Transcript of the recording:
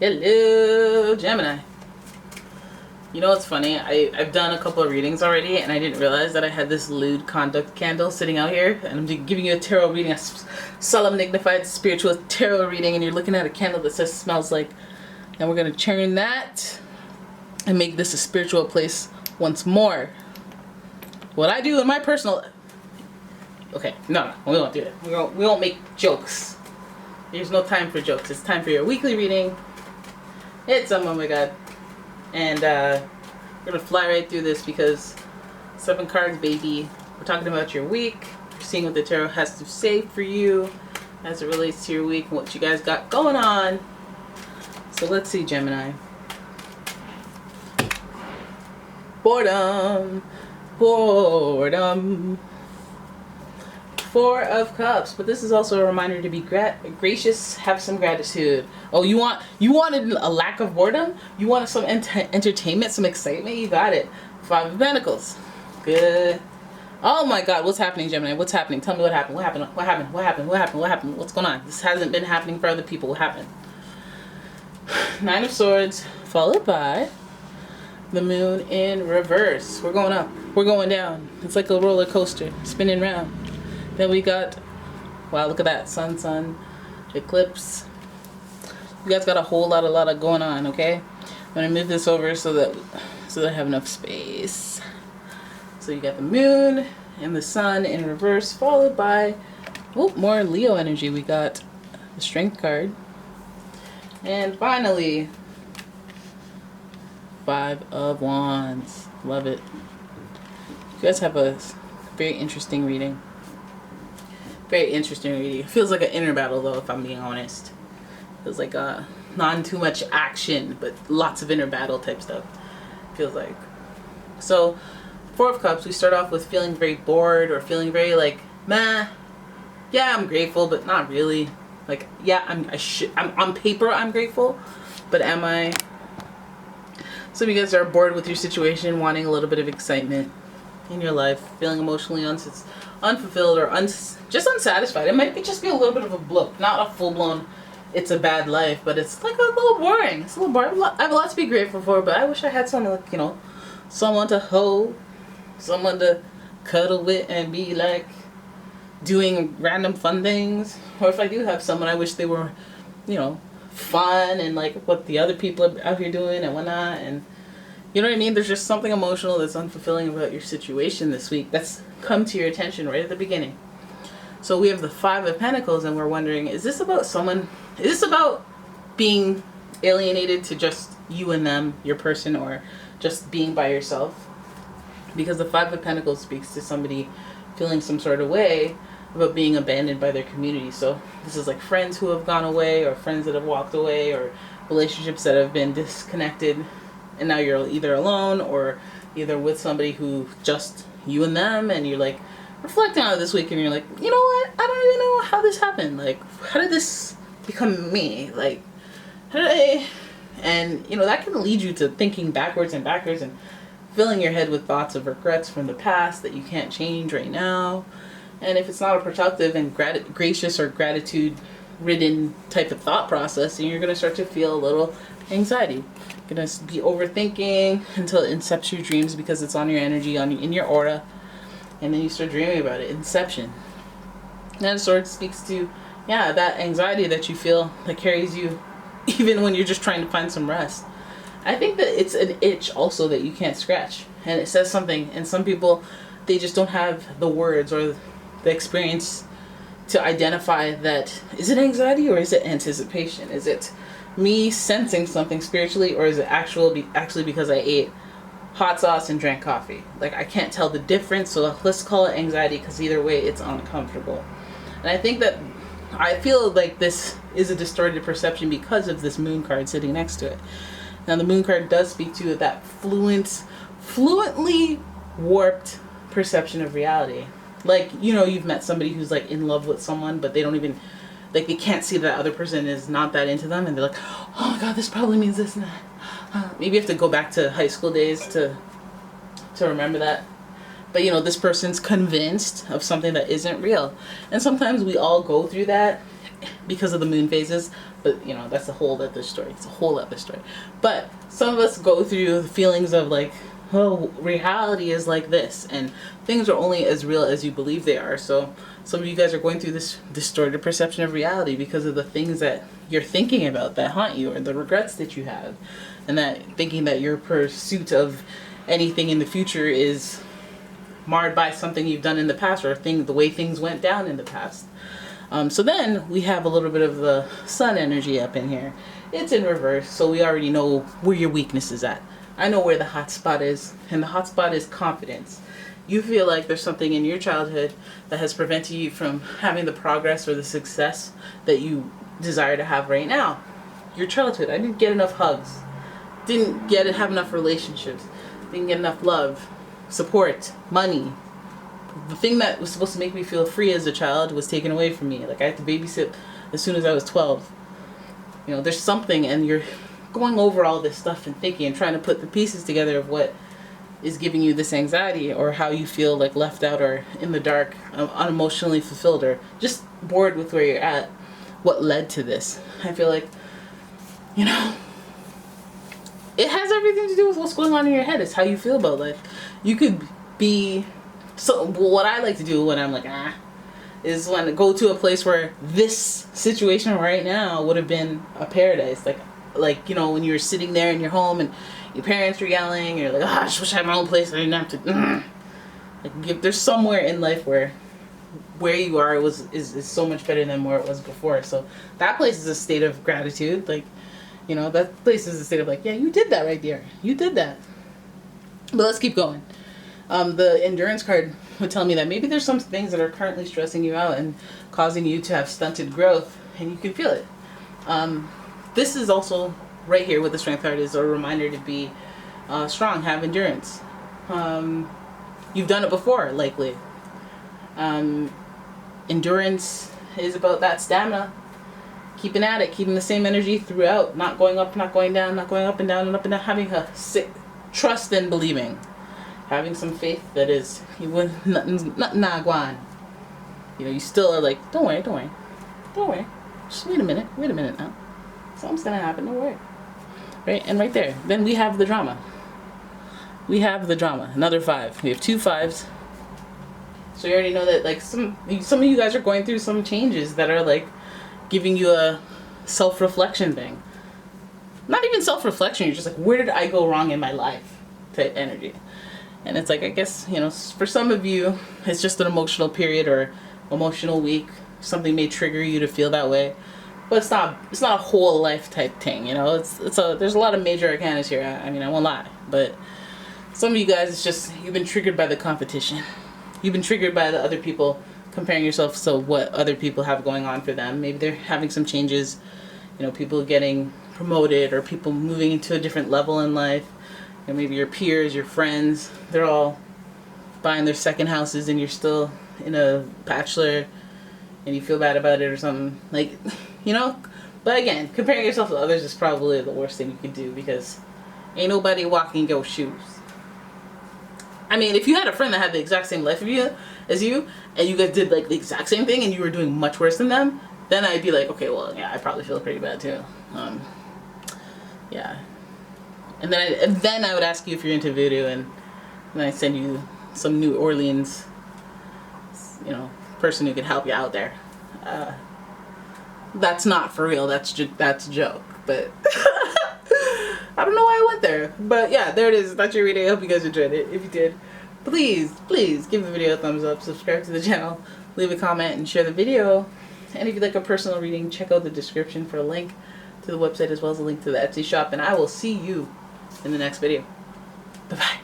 Hello, Gemini. You know what's funny? I've done a couple of readings already, and I didn't realize that I had this lewd conduct candle sitting out here, and I'm giving you a tarot reading, a solemn, dignified, spiritual tarot reading, and you're looking at a candle that says smells like, and we're going to turn that and make this a spiritual place once more. What I do in my personal... Okay, no, we won't do it. We won't make jokes. There's no time for jokes. It's time for your weekly reading. It's oh my god. And we're going to fly right through this because 7 cards, baby. We're talking about your week. We're seeing what the tarot has to say for you as it relates to your week and what you guys got going on. So let's see, Gemini. Boredom. Boredom. 4 of Cups, but this is also a reminder to be gracious, have some gratitude. Oh, you wanted a lack of boredom? You wanted some entertainment, some excitement? You got it. 5 of Pentacles. Good. Oh my god, what's happening, Gemini? What's happening? Tell me what happened. What happened? What happened? What happened? What happened? What happened? What's going on? This hasn't been happening for other people. What happened? 9 of Swords, followed by the Moon in reverse. We're going up. We're going down. It's like a roller coaster, spinning round. Then we got, wow, look at that, sun, eclipse. You guys got a whole lot of going on, okay? I'm gonna move this over so that I have enough space. So you got the Moon and the Sun in reverse, followed by, oh, more Leo energy. We got the Strength card, and finally, 5 of Wands. Love it. You guys have a very interesting reading. Very interesting reading. It feels like an inner battle, though, if I'm being honest. It feels like a not too much action, but lots of inner battle type stuff. Feels like. So, 4 of Cups, we start off with feeling very bored or feeling very like, meh. Yeah, I'm grateful, but not really. Like, yeah, I'm on paper I'm grateful, but am I? Some of you guys are bored with your situation, wanting a little bit of excitement in your life, feeling emotionally unfulfilled or just unsatisfied. It might just be a little bit of a blip, not a full-blown it's a bad life, but it's like a little boring. It's a little boring. I have a lot to be grateful for, but I wish I had someone, like, you know, someone to hold, someone to cuddle with and be like doing random fun things. Or if I do have someone, I wish they were, you know, fun and like what the other people are out here doing and whatnot. And you know what I mean? There's just something emotional that's unfulfilling about your situation this week that's come to your attention right at the beginning. So we have the 5 of Pentacles, and we're wondering, is this about someone? Is this about being alienated to just you and them, your person, or just being by yourself? Because the 5 of Pentacles speaks to somebody feeling some sort of way about being abandoned by their community. So this is like friends who have gone away, or friends that have walked away, or relationships that have been disconnected, and now you're either alone or either with somebody who just you and them, and you're like reflecting on it this week, and you're like, you know what? I don't even know how this happened. Like, how did this become me? Like, how did I? And you know, that can lead you to thinking backwards and filling your head with thoughts of regrets from the past that you can't change right now. And if it's not a productive and gracious or gratitude-ridden type of thought process, then you're going to start to feel a little anxiety. You're going to be overthinking until it incepts your dreams because it's on your energy, in your aura. And then you start dreaming about it. Inception. And Sword speaks to, yeah, that anxiety that you feel that carries you even when you're just trying to find some rest. I think that it's an itch also that you can't scratch. And it says something. And some people, they just don't have the words or the experience to identify that. Is it anxiety or is it anticipation? Is it me sensing something spiritually, or is it actually because I ate hot sauce and drank coffee? Like, I can't tell the difference, so let's call it anxiety, because either way it's uncomfortable. And I think that I feel like this is a distorted perception because of this Moon card sitting next to it. Now the Moon card does speak to that fluently warped perception of reality. Like, you know, you've met somebody who's like in love with someone, but they don't even, like, they can't see that other person is not that into them, and they're like, oh my god, this probably means this and that. Maybe you have to go back to high school days to remember that. But you know, this person's convinced of something that isn't real. And sometimes we all go through that, because of the moon phases, but you know, that's a whole other story. It's a whole other story. But some of us go through the feelings of like, oh, reality is like this, and things are only as real as you believe they are. So some of you guys are going through this distorted perception of reality because of the things that you're thinking about that haunt you, or the regrets that you have, and that thinking that your pursuit of anything in the future is marred by something you've done in the past, or the way things went down in the past. So then we have a little bit of the sun energy up in here. It's in reverse, so we already know where your weakness is at. I know where the hot spot is, and the hot spot is confidence. You feel like there's something in your childhood that has prevented you from having the progress or the success that you desire to have right now. Your childhood, I didn't get enough hugs, didn't have enough relationships, didn't get enough love, support, money. The thing that was supposed to make me feel free as a child was taken away from me. Like, I had to babysit as soon as I was 12. You know, there's something, and you're going over all this stuff and thinking and trying to put the pieces together of what is giving you this anxiety, or how you feel like left out or in the dark, unemotionally fulfilled, or just bored with where you're at. What led to this? I feel like, you know, it has everything to do with what's going on in your head. It's how you feel about life. You could be, so what I like to do when I'm like, is when I go to a place where this situation right now would have been a paradise. Like, you know, when you're sitting there in your home and your parents are yelling, you're like, I just wish I had my own place. I didn't have to. Like, there's somewhere in life where you are is so much better than where it was before. So that place is a state of gratitude. Like, you know, that place is a state of like, yeah, you did that right there. You did that. But let's keep going. The endurance card would tell me that maybe there's some things that are currently stressing you out and causing you to have stunted growth, and you can feel it. This is also right here with the strength card is a reminder to be strong, have endurance. You've done it before, likely. Endurance is about that stamina, keeping at it, keeping the same energy throughout, not going up, not going down, not going up and down and up and down, having a trust and believing, having some faith that is, you wouldn't, nothing guan. You know, you still are like, don't worry, just wait a minute now. Something's gonna happen, don't worry. Right, and right there, then we have the drama. Another 5. We have 2 5s. So you already know that, like, some of you guys are going through some changes that are like giving you a self-reflection thing. Not even self-reflection, you're just like, where did I go wrong in my life type energy. And it's like, I guess, you know, for some of you, it's just an emotional period or emotional week. Something may trigger you to feel that way. But it's not a whole life type thing, you know. There's a lot of major arcanas here. I mean, I won't lie. But some of you guys, it's just, you've been triggered by the competition. You've been triggered by the other people, comparing yourself to what other people have going on for them. Maybe they're having some changes, you know, people getting promoted or people moving into a different level in life. You know, maybe your peers, your friends, they're all buying their second houses and you're still in a bachelor and you feel bad about it or something. Like, you know, but again, comparing yourself to others is probably the worst thing you can do, because ain't nobody walking in your shoes. I mean, if you had a friend that had the exact same life as you, and you guys did like the exact same thing and you were doing much worse than them, then I'd be like, okay, well, yeah, I probably feel pretty bad too. Yeah. And then I would ask you if you're into voodoo, and then I'd send you some New Orleans, you know, person who could help you out there. That's not for real. That's a joke. But I don't know why I went there. But yeah, there it is. That's your reading. I hope you guys enjoyed it. If you did, please give the video a thumbs up, subscribe to the channel, leave a comment, and share the video. And if you'd like a personal reading, check out the description for a link to the website as well as a link to the Etsy shop. And I will see you in the next video. Bye-bye.